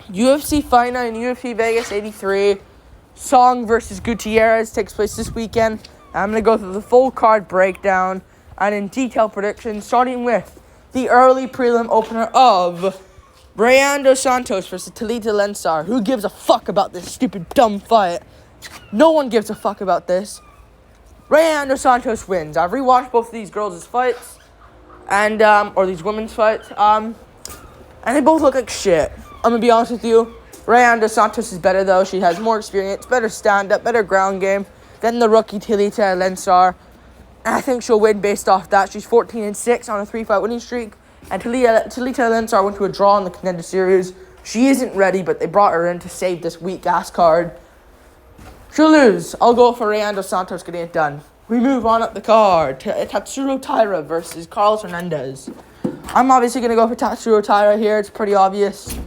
UFC Fight Night in UFC Vegas 83. Song versus Gutierrez takes place this weekend. I'm going to go through the full card breakdown and in detail predictions, starting with the early prelim opener of Rayan dos Santos versus Talita Lensar. Who gives a fuck about this stupid, dumb fight? No one gives a fuck about this. Rayan dos Santos wins. I've rewatched both of these girls' fights, and or these women's fights, and they both look like shit. I'm gonna be honest with you. Rayan dos Santos is better though. She has more experience, better stand-up, better ground game than the rookie Talita Lensar. And I think she'll win based off that. She's 14-6 on a 3-fight winning streak. And Talita Lensar went to a draw in the Contender Series. She isn't ready, but they brought her in to save this weak-ass card. She'll lose. I'll go for Rayan dos Santos getting it done. We move on up the card to Tatsuro Taira versus Carlos Hernandez. I'm obviously going to go for Tatsuro Taira here. It's pretty obvious.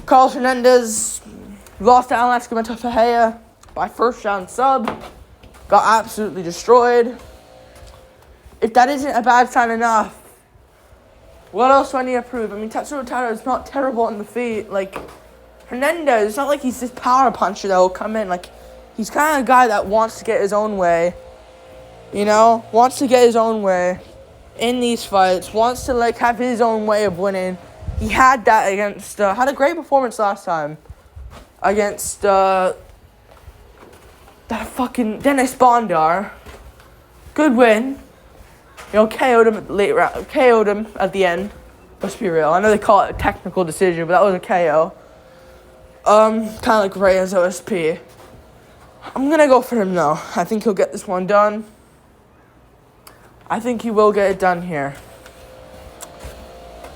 Carlos Hernandez lost to Alan Escamilla by first round sub. Got absolutely destroyed. If that isn't a bad sign enough, what else do I need to prove? I mean, Tatsuro Taira is not terrible on the feet. Like, Hernandez, it's not like he's this power puncher that will come in. Like, he's kind of a guy that wants to get his own way. You know? Wants to get his own way in these fights. Wants to, like, have his own way of winning. He had that against, had a great performance last time. Against, that fucking Dennis Bondar. Good win. You know, KO'd him at the late round. KO'd him at the end. Let's be real. I know they call it a technical decision, but that was a KO. Kind of like Reyes OSP. I'm going to go for him, though. I think he'll get this one done. I think he will get it done here.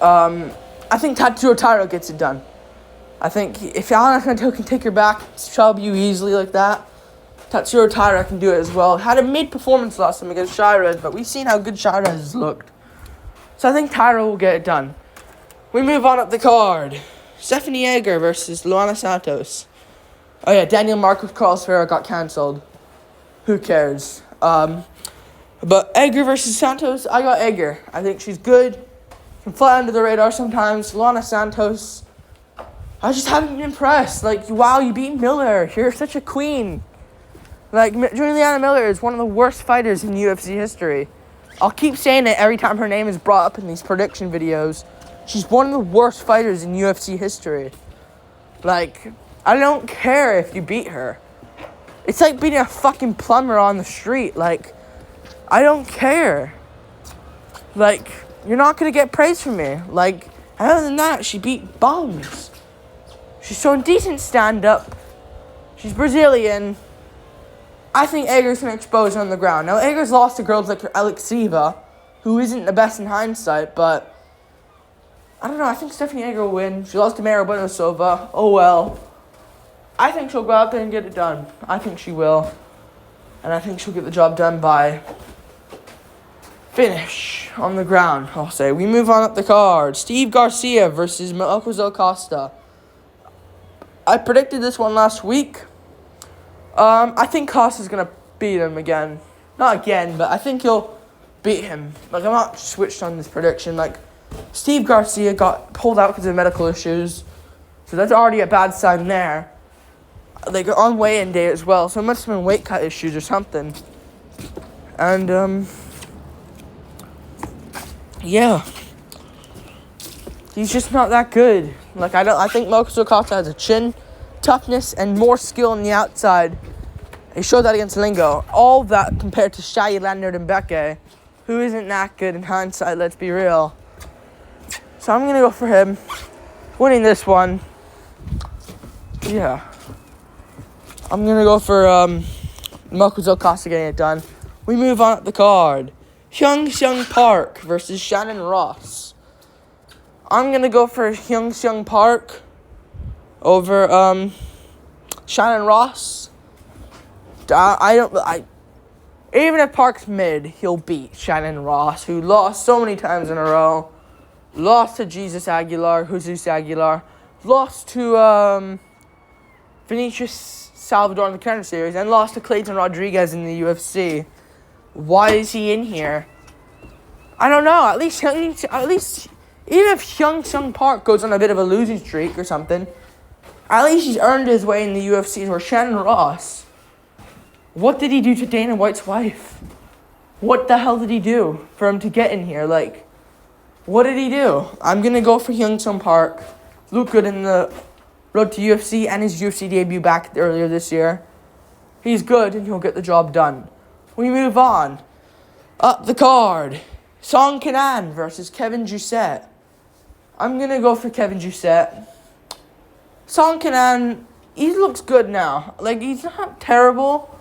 I think Tatsuro Taira gets it done. I think if Alan Escamilla can take her back, shove you easily like that, Tatsuro Taira can do it as well. Had a mid-performance last time against Shirez, but we've seen how good Shirez has looked. So I think Taira will get it done. We move on up the card. Stephanie Egger versus Luana Santos. Oh yeah, Daniel Marcos Carlos Ferreira got cancelled. Who cares? But Egger versus Santos, I got Egger. I think she's good. Can fly under the radar sometimes. Luana Santos, I just haven't been impressed. Like, wow, you beat Miller. You're such a queen. Like, Juliana Miller is one of the worst fighters in UFC history. I'll keep saying it every time her name is brought up in these prediction videos. She's one of the worst fighters in UFC history. Like, I don't care if you beat her. It's like beating a fucking plumber on the street. Like, I don't care. Like, you're not going to get praise from me. Like, other than that, she beat bums. She's showing decent stand-up. She's Brazilian. I think Egger's going to expose her on the ground. Now, Egger's lost to girls like Alexieva, who isn't the best in hindsight, but I don't know. I think Stephanie Egger will win. She lost to Mara Bonosova. Oh, well. I think she'll go out there and get it done. I think she will. And I think she'll get the job done by finish on the ground, I'll say. We move on up the card. Steve Garcia versus Marcos Acosta. I predicted this one last week. I think Costa's going to beat him again. Not again, but I think he'll beat him. Like, I'm not switched on this prediction. Like, Steve Garcia got pulled out because of medical issues. So that's already a bad sign there. Like, on weigh-in day as well. So it must have been weight cut issues or something. And, yeah. He's just not that good. Like, I think Marcos Acosta has a chin, toughness, and more skill on the outside. He showed that against Lingo. All that compared to Shai Leonard and Becke, who isn't that good in hindsight, let's be real. So I'm going to go for him winning this one. Yeah. I'm going to go for Marcos Acosta getting it done. We move on up the card. Hyung Seung Park versus Shannon Ross. I'm going to go for Hyung Seung Park over Shannon Ross. Even if Park's mid, he'll beat Shannon Ross, who lost so many times in a row. Lost to Jesus Aguilar, lost to Vinicius Salvador in the Contender Series, and lost to Clayton Rodriguez in the UFC. Why is he in here? I don't know. At least Even if Hyun-Sung Park goes on a bit of a losing streak or something, at least he's earned his way in the UFC. Or Shannon Ross, what did he do to Dana White's wife? What the hell did he do for him to get in here? Like, what did he do? I'm going to go for Hyun-Sung Park. Looked good in the road to UFC and his UFC debut back earlier this year. He's good and he'll get the job done. We move on. Up the card. Song Kanan versus Kevin Jousset. I'm going to go for Kevin Jousset. Song Kanan, he looks good now. Like, he's not terrible.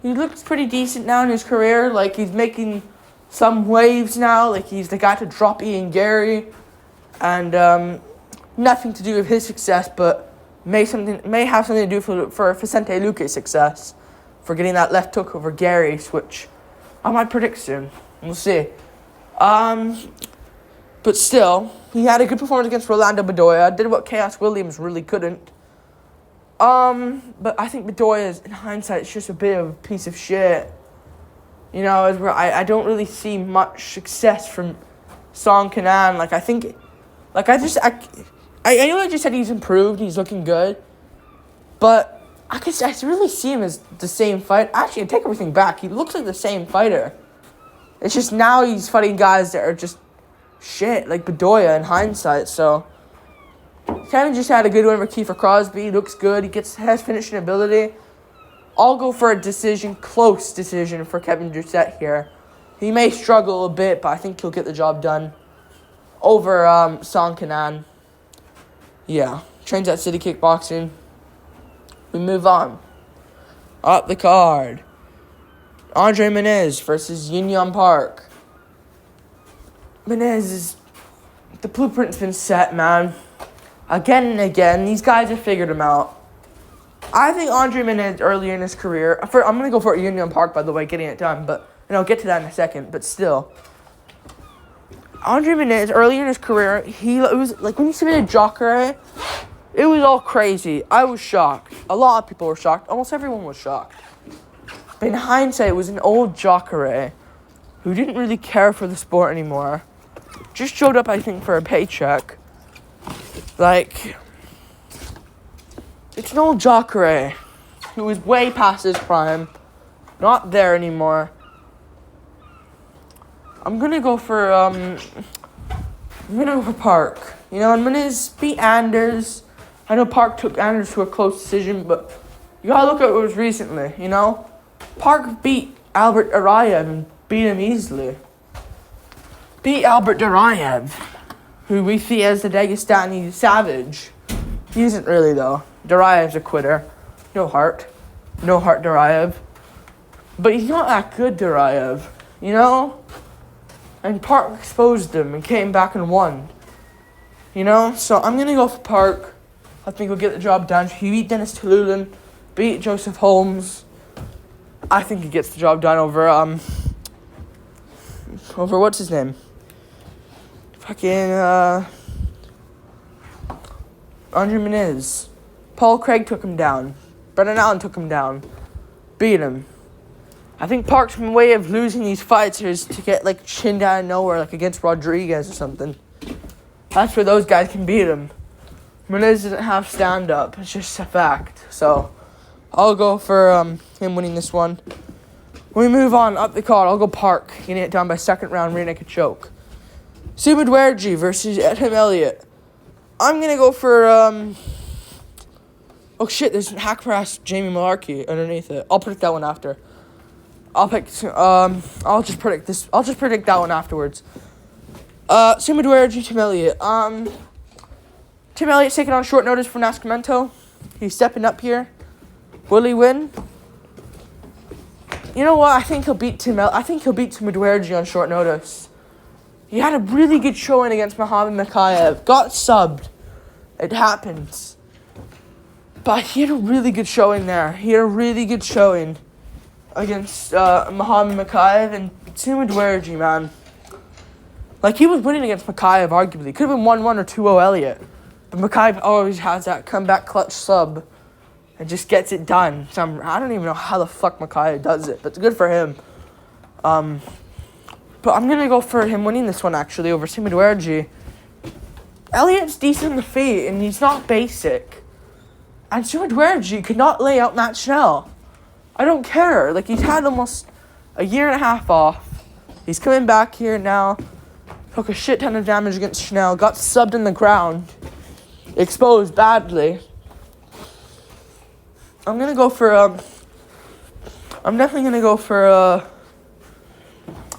He looks pretty decent now in his career. Like, he's making some waves now. Like, he's the guy to drop Ian Gary. And nothing to do with his success, but may have something to do for Vicente Luque's success. For getting that left hook over Gary, which I might predict soon. We'll see. But still, he had a good performance against Rolando Bedoya. Did what Chaos Williams really couldn't. But I think Bedoya, in hindsight, is just a bit of a piece of shit. You know, I don't really see much success from Song Kanan. Like, I think, like, I know I just said he's improved, he's looking good. But I really see him as the same fight. Actually, I take everything back. He looks like the same fighter. It's just now he's fighting guys that are just shit, like Bedoya in hindsight. So Kevin just had a good win over Kiefer Crosby. He looks good. Has finishing ability. I'll go for a decision, close decision for Kevin Jousset here. He may struggle a bit, but I think he'll get the job done over Song Kanan. Yeah, trains at City Kickboxing. We move on. Up the card. Andre Menez versus Yinyon Park. The blueprint's been set, man. Again and again, these guys have figured him out. I think Andre Menez earlier in his career, I'm going to go for Yinyon Park, by the way, getting it done, and I'll get to that in a second, but still. Andre Menez, earlier in his career, it was like when he submitted Jacare, it was all crazy. I was shocked. A lot of people were shocked. Almost everyone was shocked. But in hindsight, it was an old Jacare who didn't really care for the sport anymore. Just showed up, I think, for a paycheck. Like, it's an old Jacare who was way past his prime. Not there anymore. I'm gonna go for Park. You know, I'm gonna beat Anders. I know Park took Anders to a close decision, but you gotta look at what was recently, you know? Park beat Albert Arayev and beat him easily. Beat Albert Duraev, who we see as the Dagestani savage. He isn't really, though. Duraev's a quitter. No heart Duraev. But he's not that good, Duraev, you know? And Park exposed him and came back and won. You know? So I'm going to go for Park. I think he'll get the job done. He beat Dennis Tululin, beat Joseph Holmes. I think he gets the job done over what's his name? Andre Menez. Paul Craig took him down. Brennan Allen took him down. Beat him. I think Park's way of losing these fights is to get, like, chinned out of nowhere, like against Rodriguez or something. That's where those guys can beat him. Menez doesn't have stand-up. It's just a fact. So, I'll go for him winning this one. When we move on up the card, I'll go Park, getting it down by second round, rear naked choke. Suma Dwerji versus Tim Elliott. I'm going to go for, oh shit, there's hack press Jamie Malarkey underneath it. I'll predict that one after. I'll just predict that one afterwards. Suma Dwerji, Tim Elliott. Tim Elliott's taking on short notice from Nascimento. He's stepping up here. Will he win? You know what? I think he'll beat Suma Dwerji on short notice. He had a really good showing against Muhammad Makayev. Got subbed. It happens. But he had a really good showing there. He had a really good showing against Muhammad Makayev and Suma Dwerji, man. Like, he was winning against Makayev, arguably. Could have been 1-1 or 2-0 Elliott. But Makayev always has that comeback clutch sub and just gets it done. So I don't even know how the fuck Makayev does it, but it's good for him. But I'm going to go for him winning this one, actually, over Suma Dwerji. Elliott's decent in the feet, and he's not basic. And Gutierrez could not lay out Matt Schnell. I don't care. Like, he's had almost a year and a half off. He's coming back here now. Took a shit ton of damage against Schnell. Got subbed in the ground. Exposed badly. I'm gonna go for, I'm definitely gonna go for,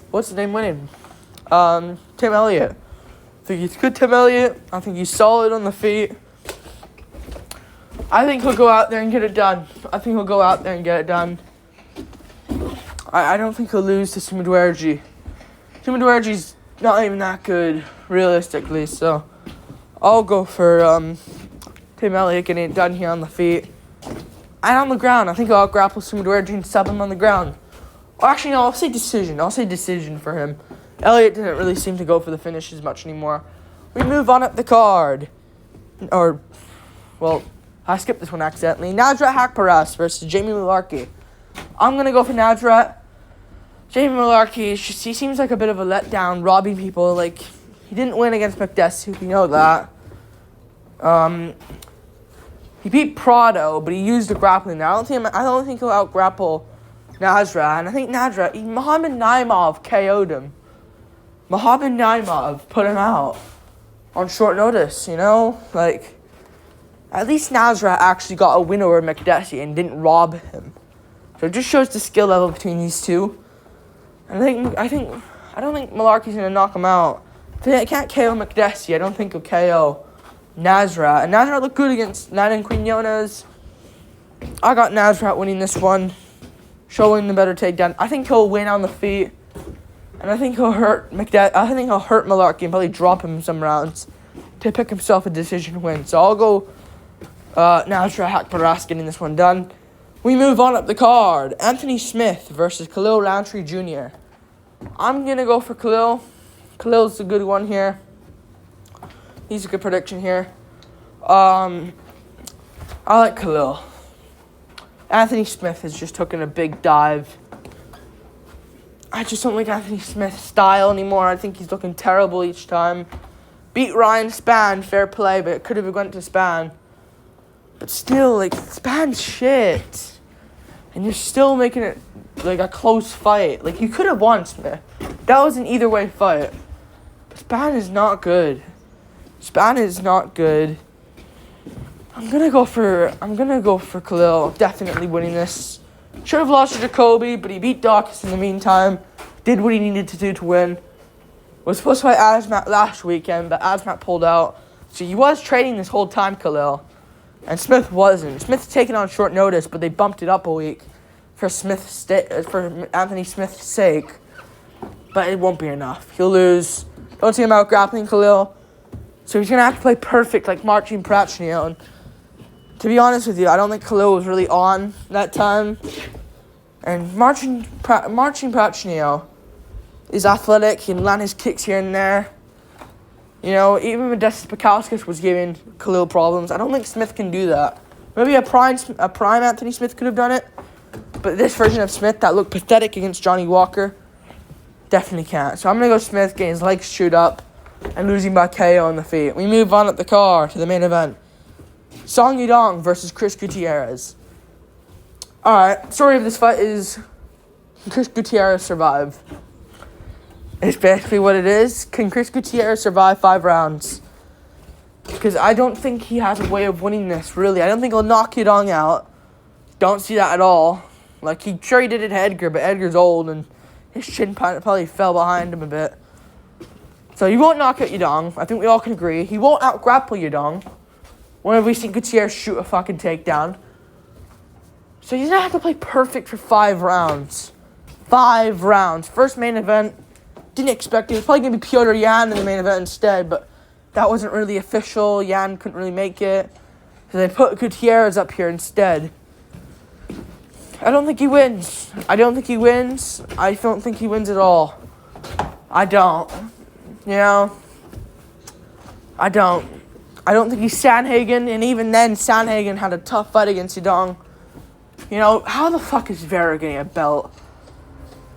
what's the name winning? Tim Elliott. I think he's good, Tim Elliott. I think he's solid on the feet. I think he'll go out there and get it done. I don't think he'll lose to Sumuduerji. Sumuduerji's not even that good, realistically, so I'll go for Tim Elliott getting it done here on the feet. And on the ground, I think I'll grapple Sumuduerji and sub him on the ground. Or actually, no, I'll say decision. I'll say decision for him. Elliott didn't really seem to go for the finishes much anymore. We move on up the card. I skipped this one accidentally. Nasrat Haqparast versus Jamie Mullarkey. I'm going to go for Nasrat. Jamie Mullarkey, he seems like a bit of a letdown, robbing people. Like, he didn't win against McDessie, we know that. He beat Prado, but he used the grappling there. I don't think he'll out-grapple Nasrat. And I think Muhammad Naimov KO'd him. Muhammad Naimov put him out on short notice, you know? Like, at least Nasrat actually got a win over McDessie and didn't rob him. So it just shows the skill level between these two. And I don't think Mullarkey's gonna knock him out. If he can't KO McDessie, I don't think he'll KO Nasrat. And Nasrat looked good against Nanan Quinones. I got Nasrat winning this one, showing the better takedown. I think he'll win on the feet. And I think he'll hurt Mullarkey and probably drop him some rounds to pick himself a decision win. So I'll go Nasrat Haqparast getting this one done. We move on up the card. Anthony Smith versus Khalil Roundtree Jr. I'm going to go for Khalil. Khalil's a good one here. He's a good prediction here. I like Khalil. Anthony Smith has just taken a big dive. I just don't like Anthony Smith's style anymore. I think he's looking terrible each time. Beat Ryan Spann, fair play, but it could have went to Spann. But still, like, Spann's shit. And you're still making it, like, a close fight. Like, you could have won, Smith. That was an either-way fight. But Spann is not good. I'm gonna go for Khalil, definitely winning this. Should have lost to Jacoby, but he beat Dawkins in the meantime. Did what he needed to do to win. Was supposed to fight Azmat last weekend, but Azmat pulled out. So he was training this whole time, Khalil. And Smith wasn't. Smith's taken on short notice, but they bumped it up a week for Anthony Smith's sake. But it won't be enough. He'll lose. Don't see him out grappling Khalil. So he's going to have to play perfect like Marcin Prachnio. And to be honest with you, I don't think Khalil was really on that time. And Marcin Prachnio is athletic. He can land his kicks here and there. You know, even Modestas Bukauskas was giving Khalil problems. I don't think Smith can do that. Maybe a prime Anthony Smith could have done it. But this version of Smith that looked pathetic against Johnny Walker definitely can't. So I'm going to go Smith getting his legs chewed up and losing by KO on the feet. We move on up the card to the main event. Song Yudong versus Chris Gutierrez. Alright, story of this fight is Chris Gutierrez survive. It's basically what it is. Can Chris Gutierrez survive 5 rounds? Because I don't think he has a way of winning this, really. I don't think he'll knock Yudong out. Don't see that at all. Like, he did it to Edgar, but Edgar's old, and his chin probably fell behind him a bit. So he won't knock out Yudong. I think we all can agree. He won't out-grapple Yudong. When have we seen Gutierrez shoot a fucking takedown? So he's going to have to play perfect for 5 rounds. 5 rounds. First main event. Didn't expect it. It was probably going to be Piotr Yan in the main event instead, but that wasn't really official. Yan couldn't really make it. So they put Gutierrez up here instead. I don't think he wins. I don't think he wins at all. I don't. You know? I don't think he's Sanhagen, and even then, Sanhagen had a tough fight against Yudong. You know, how the fuck is Vera getting a belt?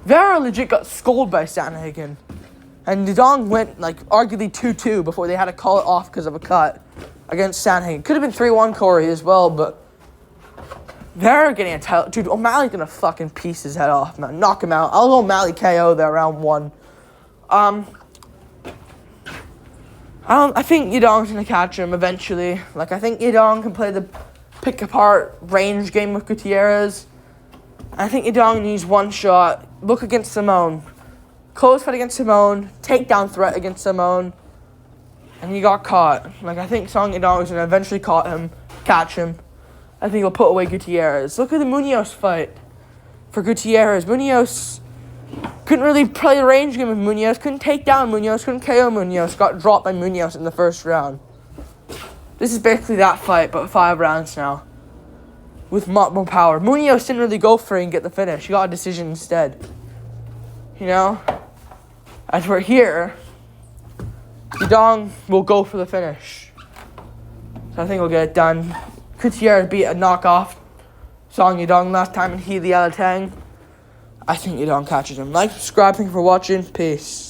Vera legit got schooled by Sanhagen. And Yadong went, arguably 2-2 before they had to call it off because of a cut against Sandhagen. Could have been 3-1 Corey as well, but they're getting a title. Dude, O'Malley's going to fucking piece his head off, man. Knock him out. I'll go O'Malley KO there round 1. I think Yadong's going to catch him eventually. I think Yadong can play the pick-apart range game with Gutierrez. I think Yadong needs one shot. Look against Simone. Close fight against Simone. Takedown threat against Simone. And he got caught. I think Song Yadong is going to eventually catch him. I think he'll put away Gutierrez. Look at the Munoz fight for Gutierrez. Munoz couldn't really play the range game with Munoz. Couldn't take down Munoz. Couldn't KO Munoz. Got dropped by Munoz in the first round. This is basically that fight, but 5 rounds now. With more power. Munoz didn't really go for it and get the finish. He got a decision instead. As we're here, Yadong will go for the finish. So I think we'll get it done. Gutierrez beat a knockoff Song Yadong last time in He the Tang. I think Yadong catches him. Like, subscribe, thank you for watching. Peace.